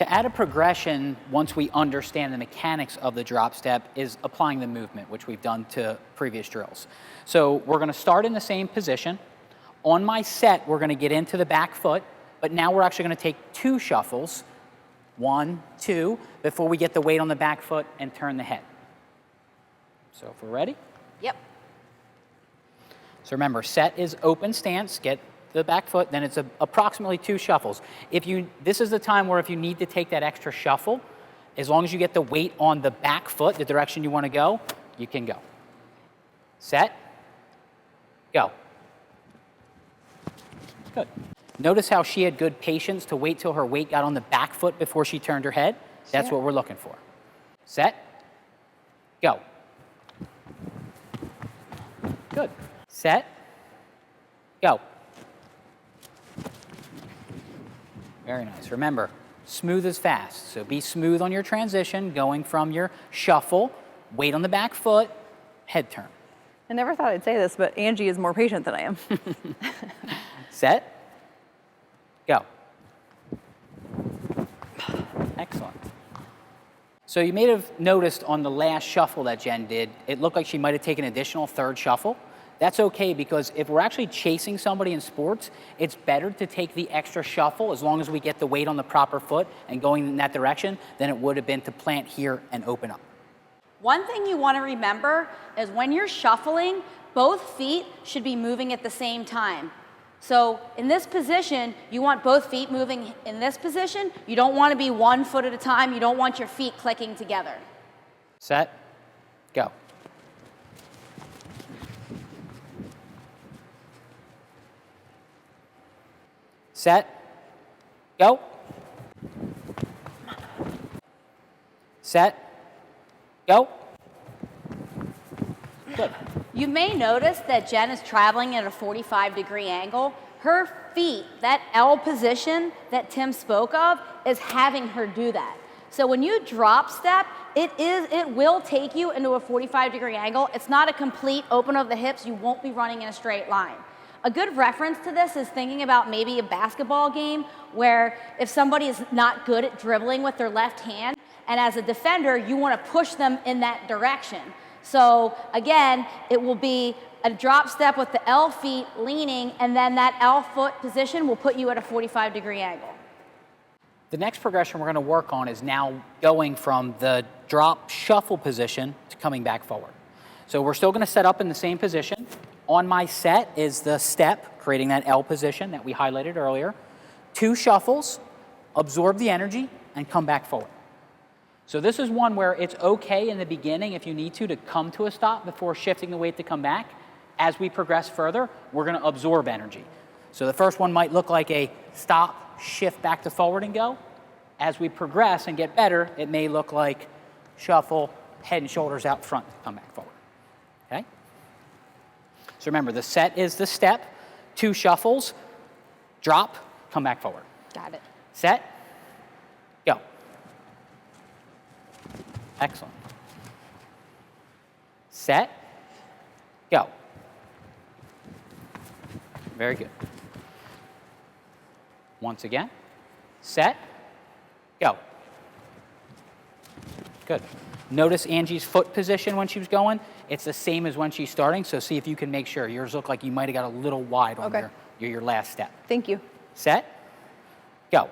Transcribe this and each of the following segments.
To add a progression, once we understand the mechanics of the drop step, is applying the movement, which we've done to previous drills. So we're going to start in the same position. On my set, we're going to get into the back foot, but now we're actually going to take 2 shuffles, 1, 2, before we get the weight on the back foot and turn the head. So if we're ready? Yep. So remember, set is open stance, get the back foot, then it's approximately 2 shuffles. This is the time where if you need to take that extra shuffle, as long as you get the weight on the back foot, the direction you want to go, you can go. Set, go. Good. Notice how she had good patience to wait till her weight got on the back foot before she turned her head. That's what we're looking for. Set, go. Good. Set, go. Very nice. Remember, smooth is fast. So be smooth on your transition, going from your shuffle, weight on the back foot, head turn. I never thought I'd say this, but Angie is more patient than I am. Set, go. Excellent. So you may have noticed on the last shuffle that Jen did, it looked like she might have taken an additional 3rd shuffle. That's okay, because if we're actually chasing somebody in sports, it's better to take the extra shuffle as long as we get the weight on the proper foot and going in that direction than it would have been to plant here and open up. One thing you want to remember is when you're shuffling, both feet should be moving at the same time. So in this position, you want both feet moving in this position. You don't want to be 1 foot at a time. You don't want your feet clicking together. Set, go. Set, go. Set, go. Good. You may notice that Jen is traveling at a 45-degree angle. Her feet, that L position that Tim spoke of, is having her do that. So when you drop step, it will take you into a 45-degree angle. It's not a complete open of the hips. You won't be running in a straight line. A good reference to this is thinking about maybe a basketball game where if somebody is not good at dribbling with their left hand, and as a defender, you want to push them in that direction. So again, it will be a drop step with the L feet leaning, and then that L foot position will put you at a 45-degree angle. The next progression we're going to work on is now going from the drop shuffle position to coming back forward. So we're still going to set up in the same position. On my set is the step, creating that L position that we highlighted earlier. 2 shuffles, absorb the energy, and come back forward. So this is one where it's okay in the beginning if you need to come to a stop before shifting the weight to come back. As we progress further, we're going to absorb energy. So the first one might look like a stop, shift back to forward and go. As we progress and get better, it may look like shuffle, head and shoulders out front to come back forward. Okay? So remember, the set is the step, 2 shuffles, drop, come back forward. Got it. Set, go. Excellent. Set, go. Very good. Once again, set, go. Good. Notice Angie's foot position when she was going. It's the same as when she's starting, so see if you can make sure. Yours look like you might have got a little wide on your last step. Thank you. Set, go.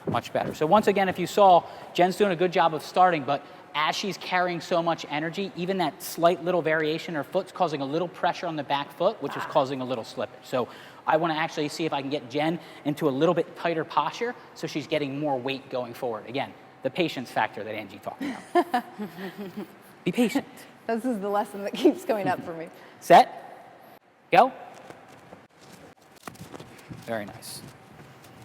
Much better. So once again, if you saw, Jen's doing a good job of starting, but as she's carrying so much energy, even that slight little variation in her foot's causing a little pressure on the back foot, which is causing a little slippage. So I want to actually see if I can get Jen into a little bit tighter posture so she's getting more weight going forward. Again, the patience factor that Angie talked about. Be patient. This is the lesson that keeps going up for me. Set, go. Very nice.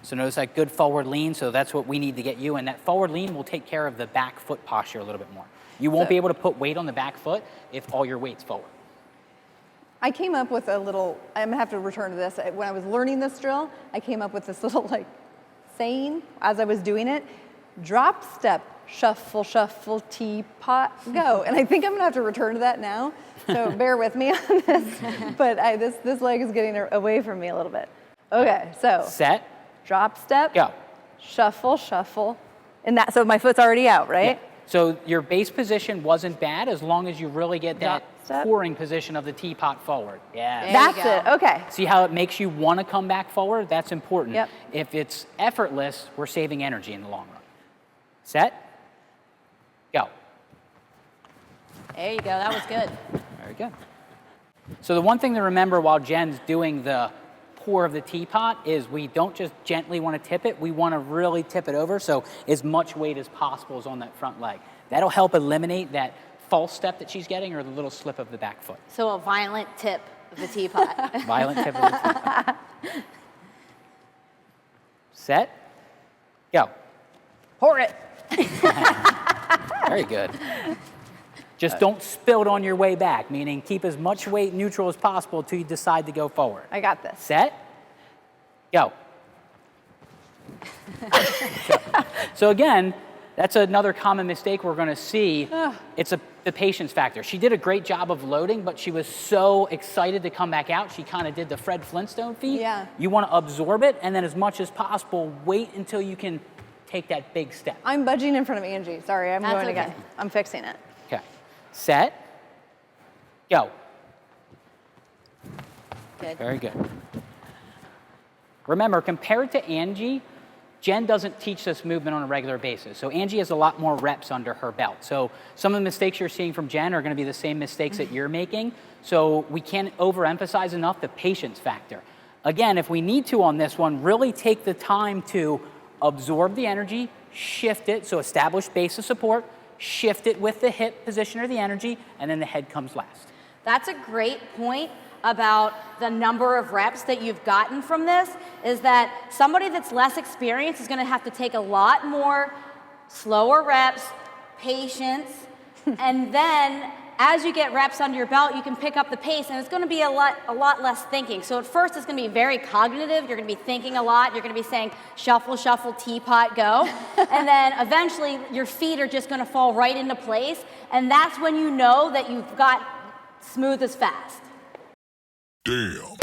So notice that good forward lean, so that's what we need to get you, and that forward lean will take care of the back foot posture a little bit more. You won't be able to put weight on the back foot if all your weight's forward. I came up with a little, I'm gonna have to return to this. When I was learning this drill, I came up with this little saying as I was doing it: drop, step, shuffle, shuffle, teapot, go. And I think I'm gonna have to return to that now, so bear with me on this. But this leg is getting away from me a little bit. Okay, so. Set, drop step, Go. shuffle, shuffle. And that, so my foot's already out, right? Yeah. So your base position wasn't bad as long as you really get that Drop step. pouring position of the teapot forward. Yeah. There That's you go. it, okay. See how it makes you want to come back forward? That's important. Yep. If it's effortless, we're saving energy in the long run. Set. Go. There you go. That was good. Very good. So the one thing to remember while Jen's doing the pour of the teapot is we don't just gently want to tip it, we want to really tip it over so as much weight as possible is on that front leg. That'll help eliminate that false step that she's getting or the little slip of the back foot. So a violent tip of the teapot. Violent tip of the teapot. Set. Go. Pour it. Very good. Just don't spill it on your way back, meaning keep as much weight neutral as possible until you decide to go forward. I got this. Set. Go. So again, that's another common mistake we're going to see. It's the patience factor. She did a great job of loading, but she was so excited to come back out. She kind of did the Fred Flintstone feat. Yeah. You want to absorb it, and then as much as possible, wait until you can take that big step. I'm budging in front of Angie. Sorry, I'm That's going okay. again. I'm fixing it. Okay. Set. Go. Good. Very good. Remember, compared to Angie, Jen doesn't teach this movement on a regular basis. So Angie has a lot more reps under her belt. So some of the mistakes you're seeing from Jen are going to be the same mistakes that you're making. So we can't overemphasize enough the patience factor. Again, if we need to on this one, really take the time to absorb the energy, shift it, so establish base of support, shift it with the hip position or the energy, and then the head comes last. That's a great point about the number of reps that you've gotten from this, is that somebody that's less experienced is going to have to take a lot more slower reps, patience, and then as you get reps under your belt, you can pick up the pace, and it's going to be a lot less thinking. So at first, it's going to be very cognitive. You're going to be thinking a lot. You're going to be saying, shuffle, shuffle, teapot, go. And then eventually, your feet are just going to fall right into place, and that's when you know that you've got smooth as fast. Damn.